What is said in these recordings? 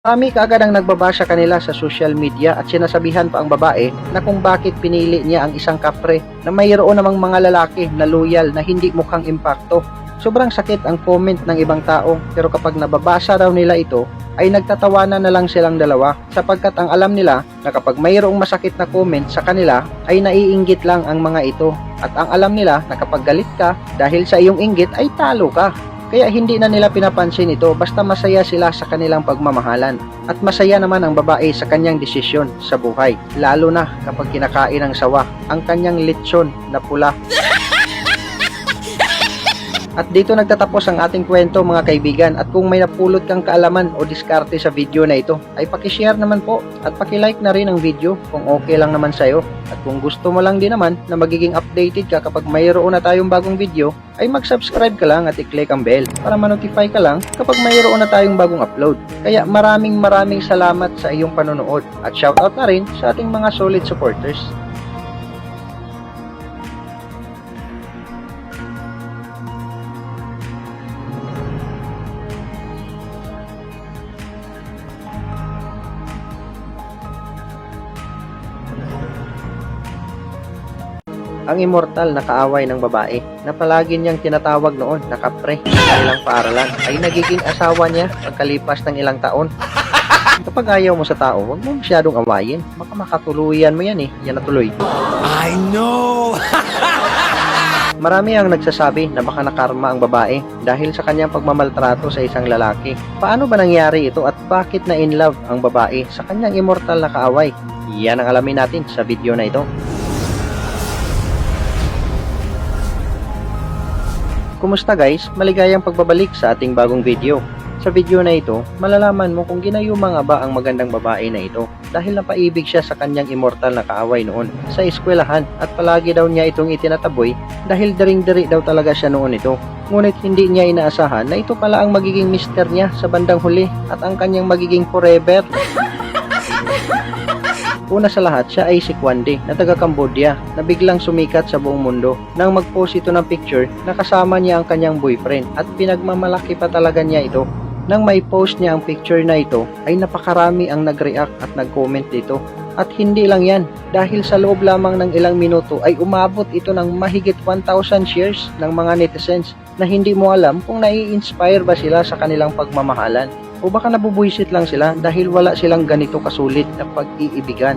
Marami kaagad ang nagbabasya kanila sa social media at sinasabihan pa ang babae na kung bakit pinili niya ang isang kapre na mayroon namang mga lalaki na loyal na hindi mukhang impakto. Sobrang sakit ang comment ng ibang tao pero kapag nababasa raw nila ito ay nagtatawanan na lang silang dalawa sapagkat ang alam nila na kapag mayroong masakit na comment sa kanila ay naiinggit lang ang mga ito at ang alam nila na kapag galit ka dahil sa iyong inggit ay talo ka. Kaya hindi na nila pinapansin ito basta masaya sila sa kanilang pagmamahalan. At masaya naman ang babae sa kanyang desisyon sa buhay. Lalo na kapag kinakain ng sawa ang kanyang lechon na pula. At dito nagtatapos ang ating kwento mga kaibigan. At kung may napulot kang kaalaman o diskarte sa video na ito ay pakishare naman po at pakilike na rin ang video kung okay lang naman sa'yo. At kung gusto mo lang din naman na magiging updated ka kapag mayroon na tayong bagong video ay mag-subscribe ka lang at i-click ang bell para ma-notify ka lang kapag mayroon na tayong bagong upload. Kaya maraming salamat sa iyong panonood at shoutout na rin sa ating mga solid supporters. Ang immortal na kaaway ng babae na palagi niyang tinatawag noon na kapre sa kanilang paaralan ay nagiging asawa niya pagkalipas ng ilang taon. Kapag ayaw mo sa tao, huwag mo masyadong awayin. Baka makatuluyan mo yan yan na tuloy. I know! Marami ang nagsasabi na baka nakarma ang babae dahil sa kanyang pagmamaltrato sa isang lalaki. Paano ba nangyari ito at bakit na in love ang babae sa kanyang immortal na kaaway? Yan ang alamin natin sa video na ito. Kumusta guys? Maligayang pagbabalik sa ating bagong video. Sa video na ito, malalaman mo kung ginayuma nga ba ang magandang babae na ito dahil napaibig siya sa kanyang immortal na kaaway noon sa eskwelahan at palagi daw niya itong itinataboy dahil daring-diri daw talaga siya noon ito. Ngunit hindi niya inaasahan na ito pala ang magiging mister niya sa bandang huli at ang kanyang magiging forever. Una sa lahat, siya ay si Kwande na taga Cambodia na biglang sumikat sa buong mundo nang mag-post ito ng picture na kasama niya ang kanyang boyfriend at pinagmamalaki pa talaga niya ito. Nang may post niya ang picture na ito ay napakarami ang nag-react at nag-comment dito. At hindi lang yan, dahil sa loob lamang ng ilang minuto ay umabot ito ng mahigit 1,000 shares ng mga netizens na hindi mo alam kung nai-inspire ba sila sa kanilang pagmamahalan. O baka nabubuisit lang sila dahil wala silang ganito kasulit na pag-iibigan.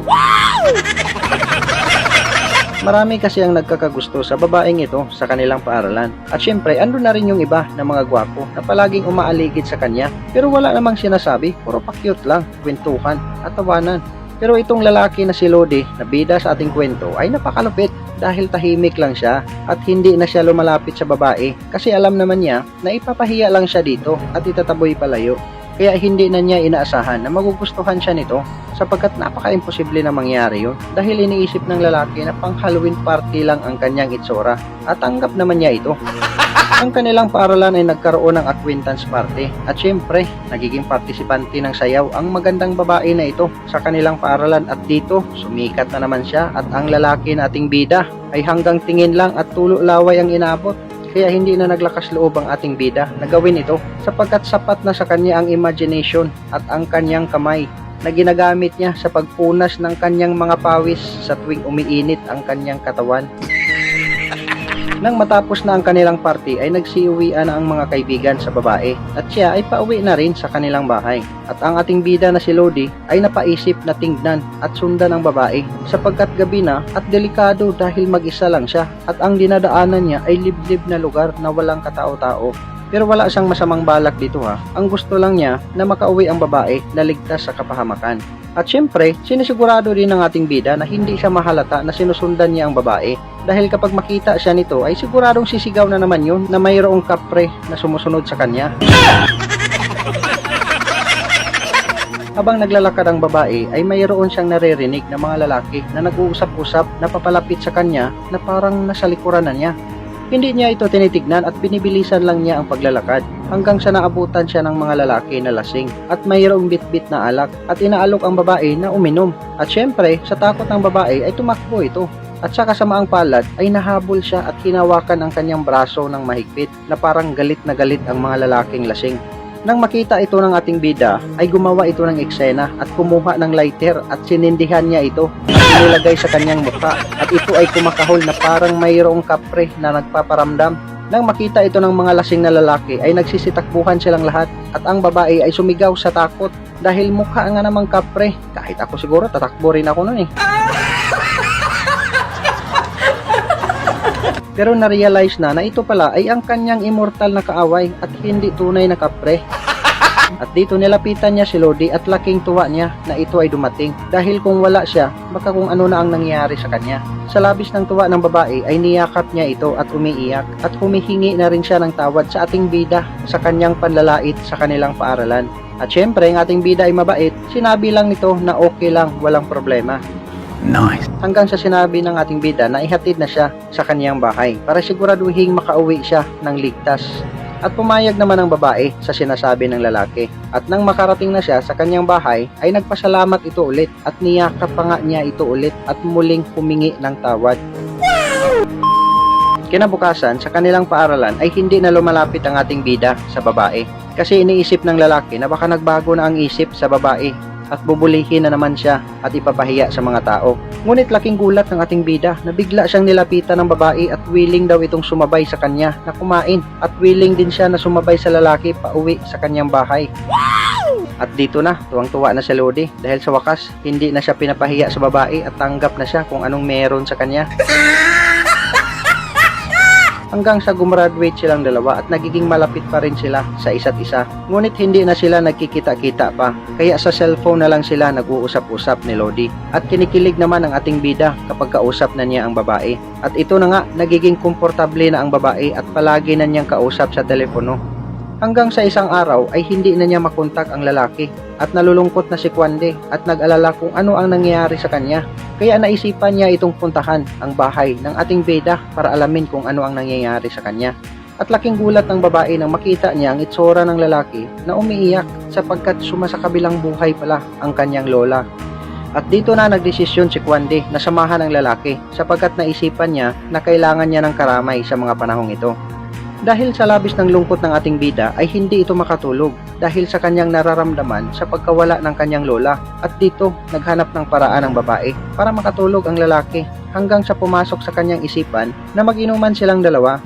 Marami kasi ang nagkakagusto sa babaeng ito sa kanilang paaralan. At syempre, ando na rin yung iba na mga gwapo na palaging umaaligid sa kanya. Pero wala namang sinasabi, puro pa-cute lang, kwentuhan at tawanan. Pero itong lalaki na si Lodi na bida sa ating kwento ay napakalupit dahil tahimik lang siya at hindi na siya lumalapit sa babae kasi alam naman niya na ipapahiya lang siya dito at itataboy palayo. Kaya hindi na niya inaasahan na magugustuhan siya nito sapagkat napaka-imposible na mangyari yun dahil iniisip ng lalaki na pang Halloween party lang ang kanyang itsura at tanggap naman niya ito. Ang kanilang paaralan ay nagkaroon ng acquaintance party at syempre nagiging partisipante ng sayaw ang magandang babae na ito sa kanilang paaralan at dito sumikat na naman siya at ang lalaki nating bida ay hanggang tingin lang at tulo laway ang inabot. Kaya hindi na naglakas loob ang ating bida na gawin ito sapagkat sapat na sa kanya ang imagination at ang kanyang kamay na ginagamit niya sa pagpunas ng kanyang mga pawis sa tuwing umiinit ang kanyang katawan. Nang matapos na ang kanilang party ay nagsiuwian na ang mga kaibigan sa babae at siya ay pauwi na rin sa kanilang bahay. At ang ating bida na si Lodi ay napaisip na tingnan at sundan ang babae sapagkat gabi na at delikado dahil mag-isa lang siya at ang dinadaanan niya ay liblib na lugar na walang katao-tao. Pero wala siyang masamang balak dito Ang gusto lang niya na makauwi ang babae na ligtas sa kapahamakan. At syempre, sinisigurado din ng ating bida na hindi siya mahalata na sinusundan niya ang babae. Dahil kapag makita siya nito ay siguradong sisigaw na naman yun na mayroong kapre na sumusunod sa kanya. Habang naglalakad ang babae ay mayroon siyang naririnig na mga lalaki na nag-uusap-usap na papalapit sa kanya na parang nasa likuran na niya. Hindi niya ito tinitignan at binibilisan lang niya ang paglalakad hanggang sa naabutan siya ng mga lalaki na lasing at mayroong bitbit na alak at inaalok ang babae na uminom. At syempre, sa takot ng babae ay tumakbo ito. At sa kasamaang palad ay nahabol siya at hinawakan ang kanyang braso ng mahigpit na parang galit na galit ang mga lalaking lasing. Nang makita ito ng ating bida, ay gumawa ito ng eksena at kumuha ng lighter at sinindihan niya ito at nilagay sa kanyang mukha at ito ay kumakahol na parang mayroong kapre na nagpaparamdam. Nang makita ito ng mga lasing na lalaki ay nagsisitakbuhan silang lahat at ang babae ay sumigaw sa takot dahil mukha nga namang kapre. Kahit ako siguro tatakbo rin ako nun eh. Pero na-realize na ito pala ay ang kanyang immortal na kaaway at hindi tunay na kapre. At dito nilapitan niya si Lodi at laking tuwa niya na ito ay dumating dahil kung wala siya, baka kung ano na ang nangyari sa kanya. Sa labis ng tuwa ng babae ay niyakap niya ito at umiiyak at humihingi na rin siya ng tawad sa ating bida sa kanyang panlalait sa kanilang paaralan. At syempre, ang ating bida ay mabait, sinabi lang nito na okay lang, walang problema. Nice. Hanggang sa sinabi ng ating bida na ihatid na siya sa kaniyang bahay para siguraduhin makauwi siya ng ligtas. At pumayag naman ang babae sa sinasabi ng lalaki. At nang makarating na siya sa kaniyang bahay ay nagpasalamat ito ulit at niyakap pa nga niya ito ulit at muling humingi ng tawad. Kinabukasan, sa kanilang paaralan ay hindi na lumalapit ang ating bida sa babae kasi iniisip ng lalaki na baka nagbago na ang isip sa babae at bubulihin na naman siya at ipapahiya sa mga tao. Ngunit laking gulat ng ating bida na bigla siyang nilapitan ng babae at willing daw itong sumabay sa kanya na kumain at willing din siya na sumabay sa lalaki pauwi sa kanyang bahay. At dito na, tuwang-tuwa na si Lodi dahil sa wakas, hindi na siya pinapahiya sa babae at tanggap na siya kung anong meron sa kanya. Hanggang sa gumraduate silang dalawa at nagiging malapit pa rin sila sa isa't isa. Ngunit hindi na sila nagkikita-kita pa, kaya sa cellphone na lang sila nag-uusap-usap ni Lodi. At kinikilig naman ang ating bida kapag kausap na niya ang babae. At ito na nga, nagiging komportable na ang babae at palagi na niyang kausap sa telepono. Hanggang sa isang araw ay hindi na niya makontak ang lalaki at nalulungkot na si Kwande at nag-alala kung ano ang nangyayari sa kanya. Kaya naisipan niya itong puntahan ang bahay ng ating bida para alamin kung ano ang nangyayari sa kanya. At laking gulat ng babae nang makita niya ang itsura ng lalaki na umiiyak sapagkat sumasakabilang buhay pala ang kanyang lola. At dito na nagdesisyon si Kwande na samahan ang lalaki sapagkat naisipan niya na kailangan niya ng karamay sa mga panahong ito. Dahil sa labis ng lungkot ng ating bida ay hindi ito makatulog dahil sa kanyang nararamdaman sa pagkawala ng kanyang lola at dito naghanap ng paraan ang babae para makatulog ang lalaki hanggang sa pumasok sa kanyang isipan na mag-inuman silang dalawa.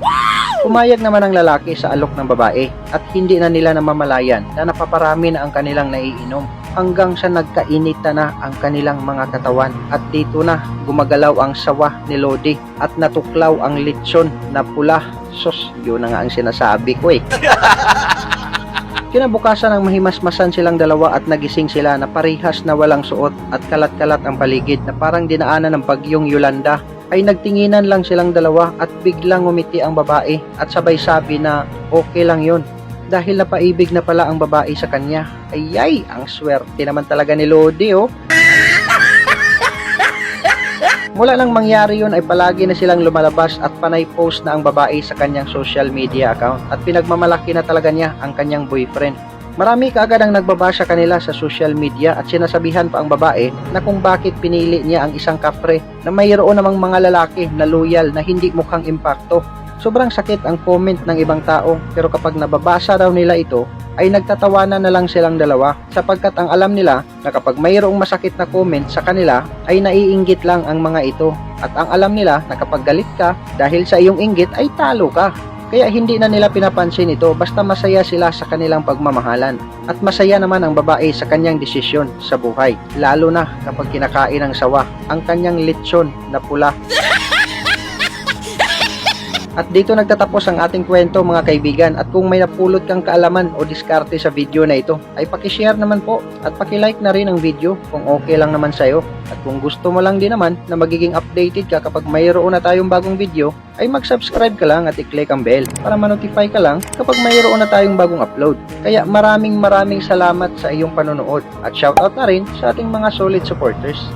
Pumayag naman ang lalaki sa alok ng babae at hindi na nila namamalayan na napaparami na ang kanilang naiinom hanggang sa nagkainita na ang kanilang mga katawan at dito na gumagalaw ang sawa ni Lodi at natuklaw ang lechon na pula. Sus, yun na nga ang sinasabi ko eh. Kinabukasan ng mahimasmasan silang dalawa at nagising sila na parihas na walang suot at kalat-kalat ang paligid na parang dinaanan ng bagyong Yolanda. Ay nagtinginan lang silang dalawa at biglang umiti ang babae at sabay sabi na okay lang yun. Dahil napaibig na pala ang babae sa kanya. Ayay, ang swerte naman talaga ni Lodi oh. Mula nang mangyari yun ay palagi na silang lumalabas at panay post na ang babae sa kanyang social media account at pinagmamalaki na talaga niya ang kanyang boyfriend. Marami kaagad ang nagbabasa kanila sa social media at sinasabihan pa ang babae na kung bakit pinili niya ang isang kapre na mayroon namang mga lalaki na loyal na hindi mukhang impakto. Sobrang sakit ang comment ng ibang tao pero kapag nababasa daw nila ito ay nagtatawanan na lang silang dalawa sapagkat ang alam nila na kapag mayroong masakit na comment sa kanila ay naiinggit lang ang mga ito at ang alam nila na kapag galit ka dahil sa iyong inggit ay talo ka. Kaya hindi na nila pinapansin ito basta masaya sila sa kanilang pagmamahalan at masaya naman ang babae sa kanyang desisyon sa buhay lalo na kapag kinakain ng sawa ang kanyang lechon na pula. At dito nagtatapos ang ating kwento mga kaibigan at kung may napulot kang kaalaman o diskarte sa video na ito ay pakishare naman po at pakilike na rin ang video kung okay lang naman sa'yo at kung gusto mo lang din naman na magiging updated ka kapag mayroon na tayong bagong video ay mag-subscribe ka lang at i-click ang bell para ma-notify ka lang kapag mayroon na tayong bagong upload. Kaya maraming salamat sa iyong panonood at shoutout na rin sa ating mga solid supporters.